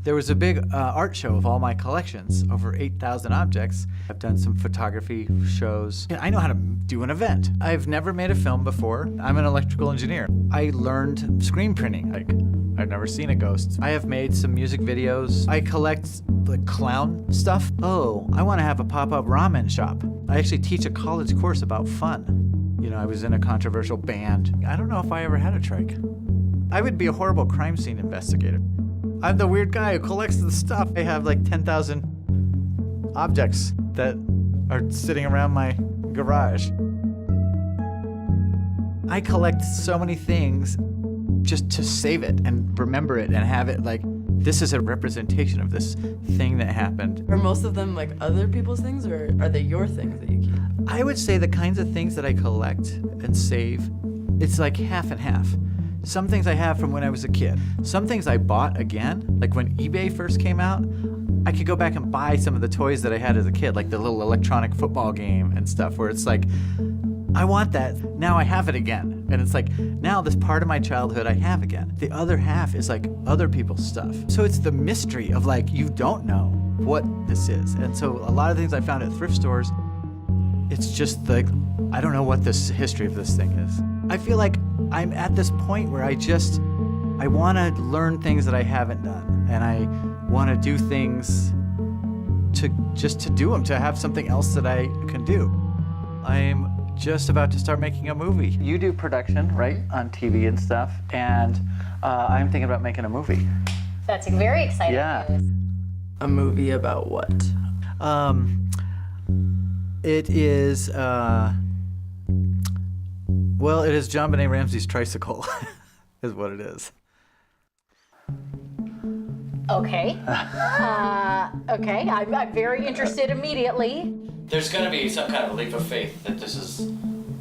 There was a big art show of all my collections, over 8,000 objects. I've done some photography shows. I know how to do an event. I've never made a film before. I'm an electrical engineer. I learned screen printing. Like, I've never seen a ghost. I have made some music videos. I collect like clown stuff. Oh, I want to have a pop-up ramen shop. I actually teach a college course about fun. You know, I was in a controversial band. I don't know if I ever had a trike. I would be a horrible crime scene investigator. I'm the weird guy who collects the stuff. I have like 10,000 objects that are sitting around my garage. I collect so many things just to save it and remember it and have it like, this is a representation of this thing that happened. Are most of them like other people's things, or are they your things that you keep? I would say the kinds of things that I collect and save, it's like half and half. Some things I have from when I was a kid. Some things I bought again, like when eBay first came out, I could go back and buy some of the toys that I had as a kid, like the little electronic football game and stuff, where it's like, I want that, now I have it again. And it's like, now this part of my childhood I have again. The other half is like other people's stuff. So it's the mystery of like, you don't know what this is. And so a lot of things I found at thrift stores, it's just like, I don't know what this history of this thing is. I feel like I'm at this point where I want to learn things that I haven't done. And I want to do things to do them, to have something else that I can do. I'm just about to start making a movie. You do production, right, on TV and stuff, and I'm thinking about making a movie. That's very exciting news. A movie about what? It is, well, it is JonBenét Ramsey's Tricycle, is what it is. Okay. Okay, I'm very interested immediately. There's going to be some kind of leap of faith that this is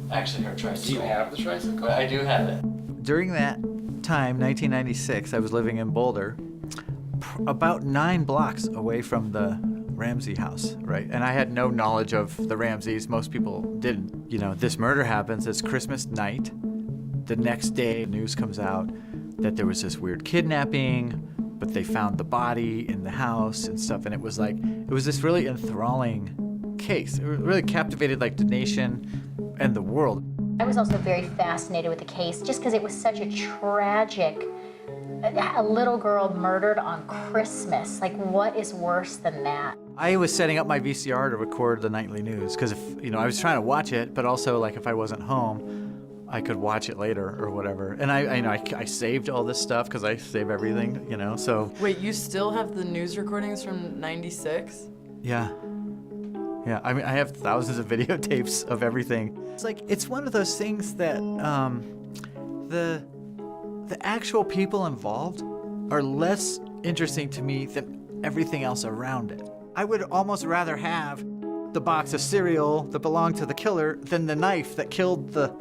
actually her tricycle. Do you have the tricycle? I do have it. During that time, 1996, I was living in Boulder, about 9 blocks away from the Ramsey house, right? And I had no knowledge of the Ramseys. Most people didn't. You know, this murder happens. It's Christmas night. The next day, news comes out that there was this weird kidnapping, but they found the body in the house and stuff. And it was this really enthralling case. It really captivated like the nation and the world. I was also very fascinated with the case just because it was such a tragic, a little girl murdered on Christmas. Like, what is worse than that? I was setting up my VCR to record the nightly news because I was trying to watch it, but also like if I wasn't home, I could watch it later or whatever. And I saved all this stuff because I save everything, you know, so. Wait, you still have the news recordings from '96? Yeah. Yeah, I mean, I have thousands of videotapes of everything. It's one of those things that the actual people involved are less interesting to me than everything else around it. I would almost rather have the box of cereal that belonged to the killer than the knife that killed the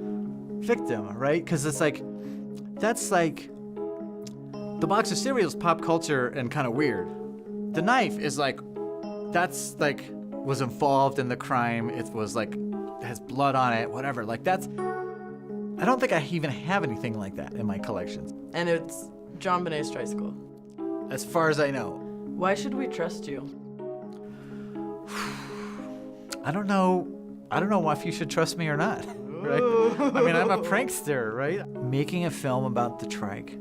victim, right? Because it's like, that's like, the box of cereal is pop culture and kind of weird. The knife is like, that's like, was involved in the crime. It was like, has blood on it, whatever. Like that's, I don't think I even have anything like that in my collections. And it's JonBenét's Tricycle. As far as I know. Why should we trust you? I don't know if you should trust me or not, right? I mean, I'm a prankster, right? Making a film about the trike,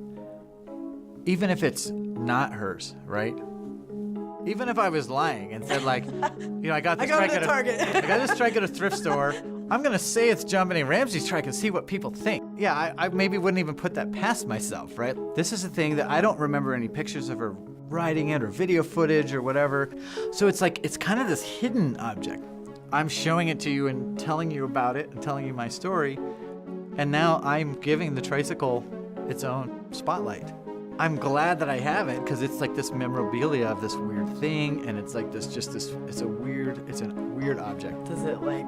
even if it's not hers, right? Even if I was lying and said like, I got this trike at a thrift store, I'm gonna say it's JonBenét Ramsey's trike and see what people think. Yeah, I maybe wouldn't even put that past myself, right? This is a thing that I don't remember any pictures of her riding it or video footage or whatever. So it's like, it's kind of this hidden object. I'm showing it to you and telling you about it and telling you my story. And now I'm giving the tricycle its own spotlight. I'm glad that I have it because it's like this memorabilia of this weird thing, and it's like it's a weird object. Does it like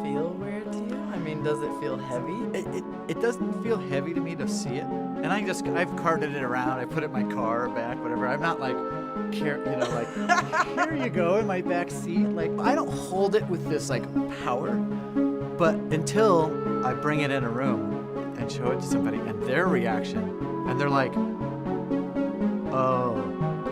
feel weird to you? I mean, does it feel heavy? It doesn't feel heavy to me to see it. And I've carted it around, I put it in my car back, whatever. I'm not like, here you go in my back seat. Like, I don't hold it with this like power, but until I bring it in a room and show it to somebody and their reaction, and they're like, oh,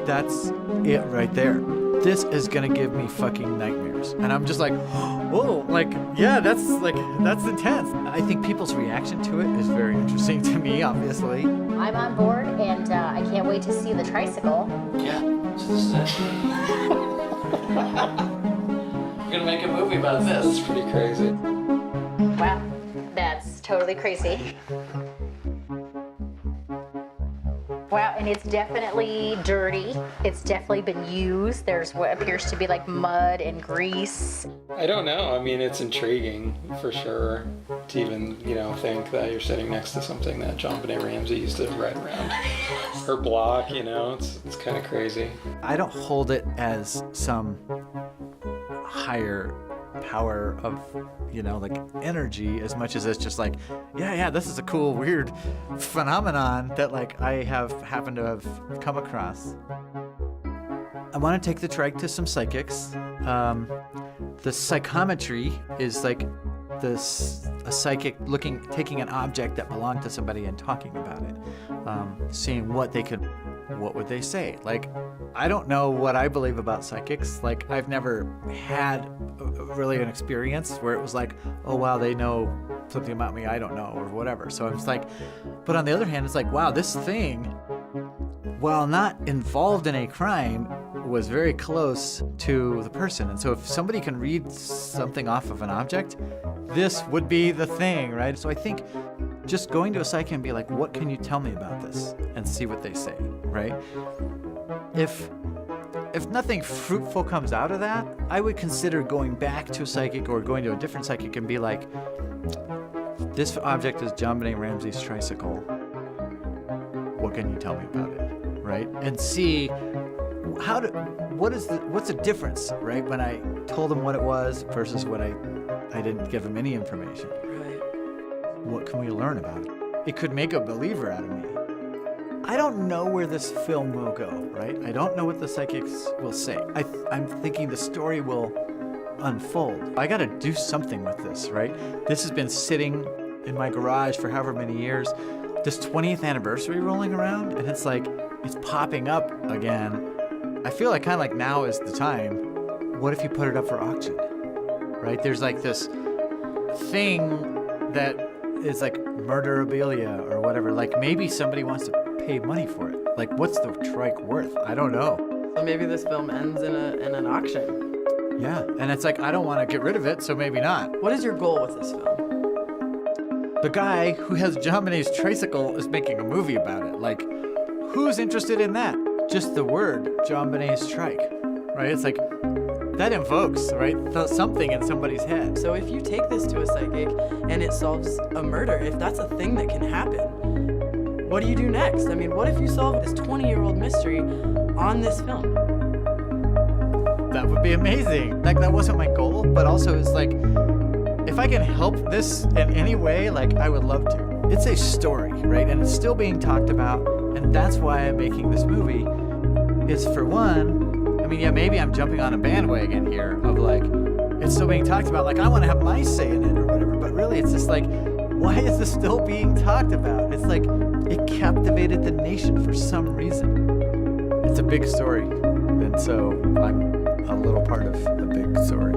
that's it right there. This is gonna give me fucking nightmares. And I'm just like, oh, like, yeah, that's intense. I think people's reaction to it is very interesting to me, obviously. I'm on board, and I can't wait to see the Tricycle. Yeah, so this is it. We're gonna make a movie about this. That's pretty crazy. Wow, that's totally crazy. Wow, and it's definitely dirty. It's definitely been used. There's what appears to be like mud and grease. I don't know. I mean, it's intriguing for sure to even, think that you're sitting next to something that JonBenét Ramsey used to ride around her block, it's kind of crazy. I don't hold it as some higher power of, like energy as much as it's just like, yeah, this is a cool, weird phenomenon that like I have happened to have come across. I want to take the trike to some psychics. The psychometry is like a psychic taking an object that belonged to somebody and talking about it, seeing what would they say? Like, I don't know what I believe about psychics. Like, I've never had really an experience where it was like, oh wow, they know something about me I don't know, or whatever. So I'm just like, but on the other hand, it's like, wow, this thing, while not involved in a crime, was very close to the person. And so if somebody can read something off of an object, this would be the thing, right? So I think just going to a psychic and be like, what can you tell me about this? And see what they say, right? If nothing fruitful comes out of that, I would consider going back to a psychic or going to a different psychic and be like, this object is JonBenét Ramsey's tricycle. What can you tell me about it, right? And see what's the difference, right? When I told him what it was versus what I didn't give him any information. Right. What can we learn about it? It could make a believer out of me. I don't know where this film will go, right? I don't know what the psychics will say. I'm thinking the story will unfold. I gotta do something with this, right? This has been sitting in my garage for however many years. This 20th anniversary rolling around, and it's like, it's popping up again. I feel like kind of like now is the time. What if you put it up for auction, right? There's like this thing that is like murderabilia or whatever. Like maybe somebody wants to pay money for it. Like what's the trike worth? I don't know. So maybe this film ends in an auction. Yeah, and it's like, I don't want to get rid of it, so maybe not. What is your goal with this film? The guy who has JonBenét's Tricycle is making a movie about it. Like, who's interested in that? Just the word JonBenét's trike, right? It's like, that invokes, right, something in somebody's head. So if you take this to a psychic and it solves a murder, if that's a thing that can happen, what do you do next? I mean, what if you solve this 20-year-old mystery on this film? That would be amazing. Like, that wasn't my goal, but also it's like, if I can help this in any way, like, I would love to. It's a story, right? And it's still being talked about, and that's why I'm making this movie, is for one, I mean, yeah, maybe I'm jumping on a bandwagon here of like, it's still being talked about, like, I want to have my say in it or whatever, but really it's just like, why is this still being talked about? It's like, it captivated the nation for some reason. It's a big story, and so I'm a little part of the big story.